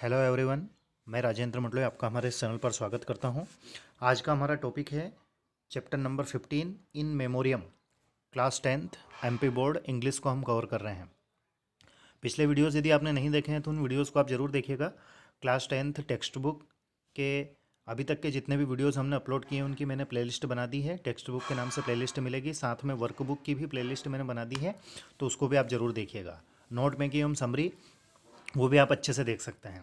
Hello everyone. मैं राजेंद्र मंडलोई आपका हमारे इस चैनल पर स्वागत करता हूं। आज का हमारा टॉपिक है chapter number 15 in memoriam, class 10th MP board English को हम कवर कर रहे हैं। पिछले वीडियोस यदि आपने नहीं देखे हैं तो उन वीडियोस को आप ज़रूर देखिएगा। क्लास 10th टेक्स्ट बुक के अभी तक के जितने भी वीडियोस हमने अपलोड किए हैं उनकी मैंने प्लेलिस्ट बना दी है। टेक्स्ट बुक के नाम से प्लेलिस्ट मिलेगी, साथ में वर्कबुक की भी प्लेलिस्ट मैंने बना दी है, तो उसको भी आप ज़रूर देखिएगा। नोट में की हम समरी वो भी आप अच्छे से देख सकते हैं।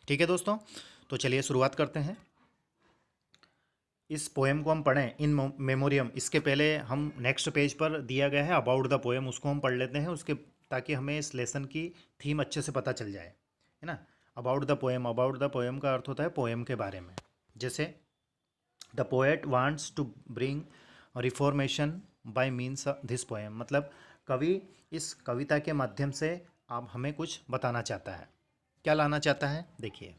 ठीक है दोस्तों, तो चलिए शुरुआत करते हैं। इस पोएम को हम पढ़ें इन मेमोरियम, इसके पहले हम नेक्स्ट पेज पर दिया गया है अबाउट द पोएम, उसको हम पढ़ लेते हैं उसके, ताकि हमें इस लेसन की थीम अच्छे से पता चल जाए, है ना। About the poem, about the poem का अर्थ होता है पोएम के बारे में। जैसे the poet wants to bring reformation by means this poem, मतलब कवि इस कविता के माध्यम से आप हमें कुछ बताना चाहता है। क्या लाना चाहता है, देखिए।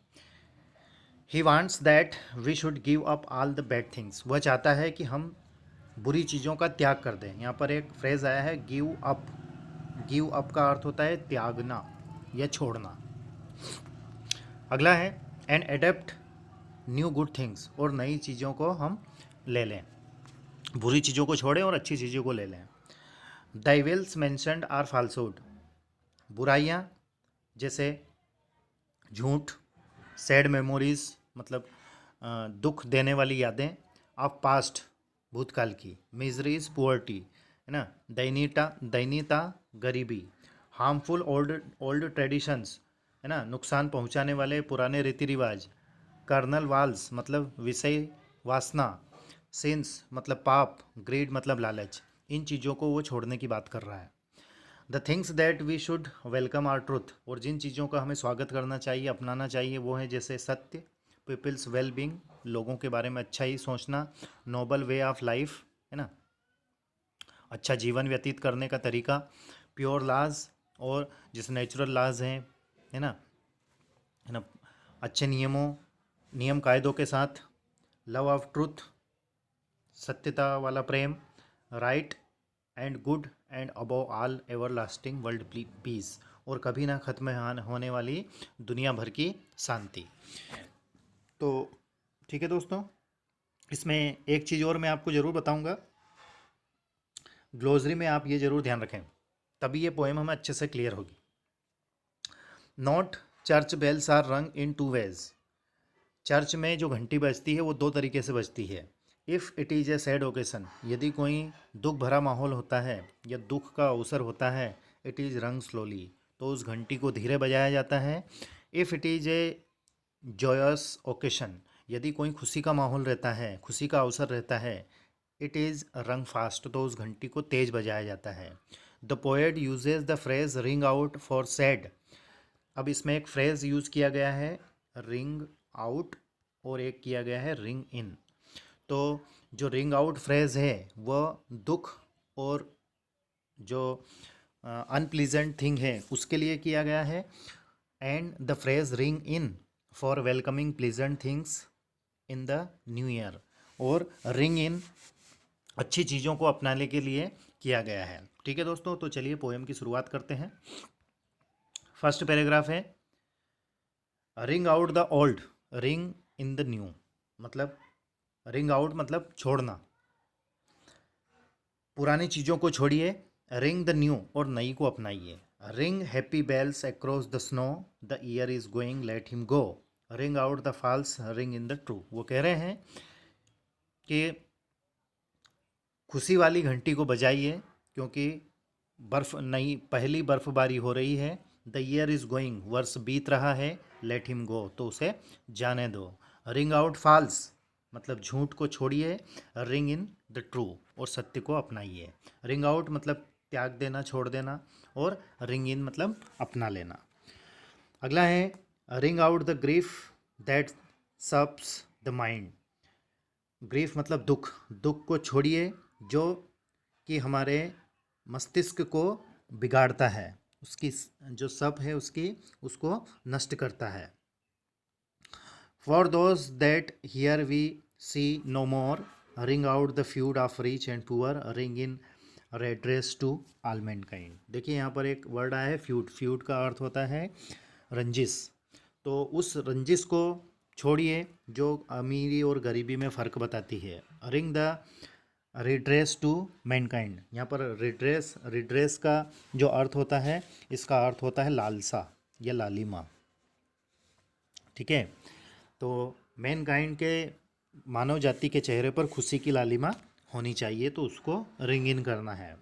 He wants that we should give up all the bad things, वह चाहता है कि हम बुरी चीज़ों का त्याग कर दें। यहाँ पर एक फ्रेज आया है गिव अप। गिव अप का अर्थ होता है त्यागना या छोड़ना। अगला है and adapt new good things, और नई चीज़ों को हम ले लें, बुरी चीज़ों को छोड़ें और अच्छी चीज़ों को ले लें। द इविल्स मेंशन्ड आर फाल्सूड, बुराइयाँ जैसे झूठ, सैड मेमोरीज मतलब दुख देने वाली यादें, ऑफ पास्ट भूतकाल की, मिजरीज पुअर्टी, है ना, दैनीता गरीबी, हार्मफुल ओल्ड ओल्ड ट्रेडिशंस, है ना, नुकसान पहुंचाने वाले पुराने रीति रिवाज, कर्नल वाल्स मतलब विषय वासना, सिंस मतलब पाप, ग्रीड मतलब लालच, इन चीज़ों को वो छोड़ने की बात कर रहा है। The things that we should welcome are truth, और जिन चीज़ों का हमें स्वागत करना चाहिए, अपनाना चाहिए, वो है जैसे सत्य, पीपल्स वेल बींग, लोगों के बारे में अच्छा ही सोचना, नोबल वे ऑफ लाइफ, है ना, अच्छा जीवन व्यतीत करने का तरीका, प्योर लाज, और जैसे नेचुरल लाज हैं, है ना, अच्छे नियम कायदों के साथ, लव ऑफ ट्रूथ, सत्यता वाला प्रेम, right and good, and above all everlasting world peace, और कभी ना खत्म होने वाली दुनिया भर की शांति। तो ठीक है दोस्तों, इसमें एक चीज़ और मैं आपको ज़रूर बताऊंगा, ग्लोसरी में आप ये ज़रूर ध्यान रखें, तभी ये पोएम हमें अच्छे से क्लियर होगी। नॉट चर्च बेल्स आर रंग इन टू वेज, चर्च में जो घंटी बजती है वो दो तरीके से बजती है। If it is a sad occasion, यदि कोई दुख भरा माहौल होता है या दुख का अवसर होता है, इट इज़ रंग स्लोली, तो उस घंटी को धीरे बजाया जाता है। If it is A Joyce occasion, यदि कोई खुशी का माहौल रहता है, खुशी का अवसर रहता है, इट इज़ रंग फास्ट, तो उस घंटी को तेज बजाया जाता है। The poet uses the phrase ring out for sad, अब इसमें एक फ्रेज यूज़ किया गया है रिंग आउट, और एक किया गया है रिंग इन। तो जो रिंग आउट फ्रेज है वह दुख और जो अनप्लीजेंट थिंग है उसके लिए किया गया है, and the phrase ring in for welcoming pleasant things in the new year, और रिंग इन अच्छी चीज़ों को अपनाने के लिए किया गया है। ठीक है दोस्तों, तो चलिए पोएम की शुरुआत करते हैं। फर्स्ट पैराग्राफ है ring out the old, ring in the new, मतलब रिंग आउट मतलब छोड़ना, पुरानी चीज़ों को छोड़िए, रिंग द न्यू और नई को अपनाइए। Ring happy bells across the snow, the year is going let him go, ring out the false ring in the true. वो कह रहे हैं कि खुशी वाली घंटी को बजाइए क्योंकि बर्फ नई पहली बर्फबारी हो रही है। द ईयर इज़ गोइंग, वर्ष बीत रहा है, लेट हिम गो, तो उसे जाने दो। रिंग आउट फॉल्स मतलब झूठ को छोड़िए, रिंग इन द ट्रू और सत्य को अपनाइए। रिंग आउट मतलब त्याग देना, छोड़ देना, और रिंग इन मतलब अपना लेना। अगला है ring out the grief that shops the mind, grief मतलब दुख, दुख को छोड़िए जो कि हमारे मस्तिष्क को बिगाड़ता है, उसकी जो सब है उसकी उसको नष्ट करता है। For those that here we see no more, ring out the feud of rich and poor, ring in redress to all mankind. देखिए यहाँ पर एक वर्ड आया है फ्यूड, फ्यूड का अर्थ होता है रंजिश, तो उस रंजिश को छोड़िए जो अमीरी और गरीबी में फ़र्क बताती है। Ring the redress to mankind, यहाँ पर रिड्रेस का जो अर्थ होता है, इसका अर्थ होता है लालसा या लालिमा। ठीक है, तो मैनकाइंड के मानव जाति के चेहरे पर खुशी की लालिमा होनी चाहिए, तो उसको रिंग इन करना है।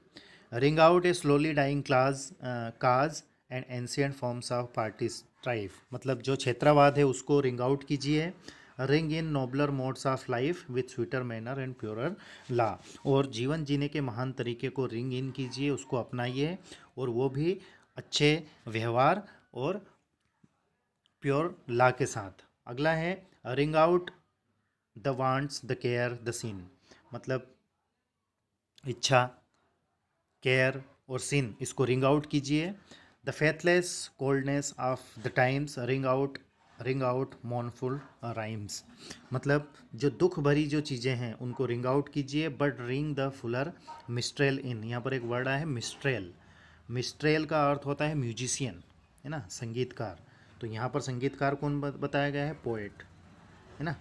Ring out a slowly dying cause and ancient forms of party strife, मतलब जो क्षेत्रवाद है उसको रिंग आउट कीजिए। Ring in nobler modes of life with sweeter manner and purer law, और जीवन जीने के महान तरीके को रिंग इन कीजिए, उसको अपनाइए, और वो भी अच्छे व्यवहार और प्योर ला के साथ। अगला है ring out the wants the care the sin, मतलब इच्छा, केयर और सिन, इसको रिंग आउट कीजिए। The faithless coldness of the times ring out mournful rhymes, मतलब जो दुख भरी जो चीज़ें हैं उनको रिंग आउट कीजिए, but ring the fuller minstrel in. यहाँ पर एक वर्ड आया है मिस्ट्रेल। मिस्ट्रेल का अर्थ होता है म्यूजिशियन, है ना, संगीतकार। तो यहाँ पर संगीतकार कौन बताया गया है? पोएट, है ना।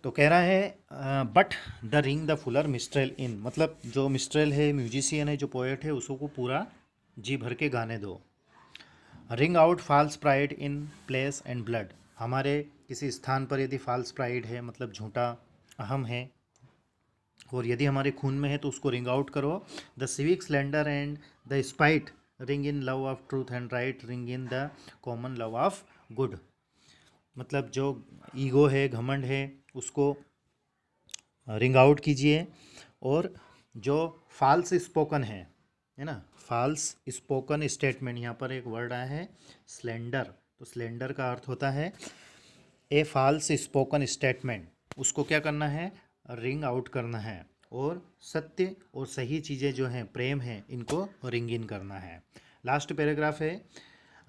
तो कह रहा है but the ring the fuller minstrel in, मतलब जो मिस्ट्रेल है, म्यूजिशियन है, जो पोएट है, उसको पूरा जी भर के गाने दो। Ring out false pride in place and blood, हमारे किसी स्थान पर यदि फॉल्स प्राइड है, मतलब झूठा अहम है, और यदि हमारे खून में है तो उसको रिंग आउट करो। The civic slender and the spite ring in love of truth and right ring in the common love of good, मतलब जो ईगो है, घमंड है, उसको रिंग आउट कीजिए। और जो फॉल्स स्पोकन है ना, फॉल्स स्पोकन स्टेटमेंट, यहाँ पर एक वर्ड आया है स्लेंडर, तो स्लेंडर का अर्थ होता है ए फॉल्स स्पोकन स्टेटमेंट, उसको क्या करना है? रिंग आउट करना है। और सत्य और सही चीज़ें जो हैं, प्रेम है, इनको रिंग इन करना है। लास्ट पैराग्राफ है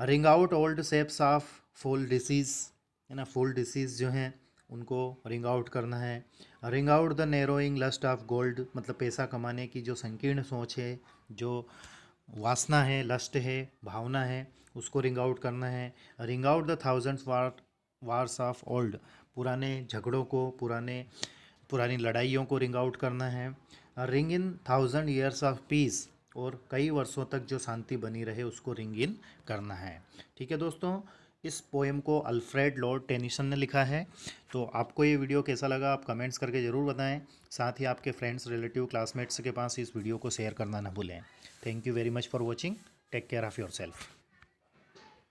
ring out old shapes of full disease, है ना, फुल डिसीज़ जो हैं उनको रिंग आउट करना है। Ring out the narrowing lust of gold, मतलब पैसा कमाने की जो संकीर्ण सोच है, जो वासना है, लस्ट है, भावना है, उसको रिंग आउट करना है। Ring out the thousands wars of old, पुराने झगड़ों को, पुरानी लड़ाइयों को रिंग आउट करना है। Ring in 1000 years of peace, और कई वर्षों तक जो शांति बनी रहे उसको रिंग इन करना है। ठीक है दोस्तों, इस पोएम को अल्फ्रेड लॉर्ड टेनिसन ने लिखा है। तो आपको ये वीडियो कैसा लगा आप कमेंट्स करके ज़रूर बताएं, साथ ही आपके फ्रेंड्स, रिलेटिव, क्लासमेट्स के पास इस वीडियो को शेयर करना ना भूलें। Thank you very much for watching, take care of your self.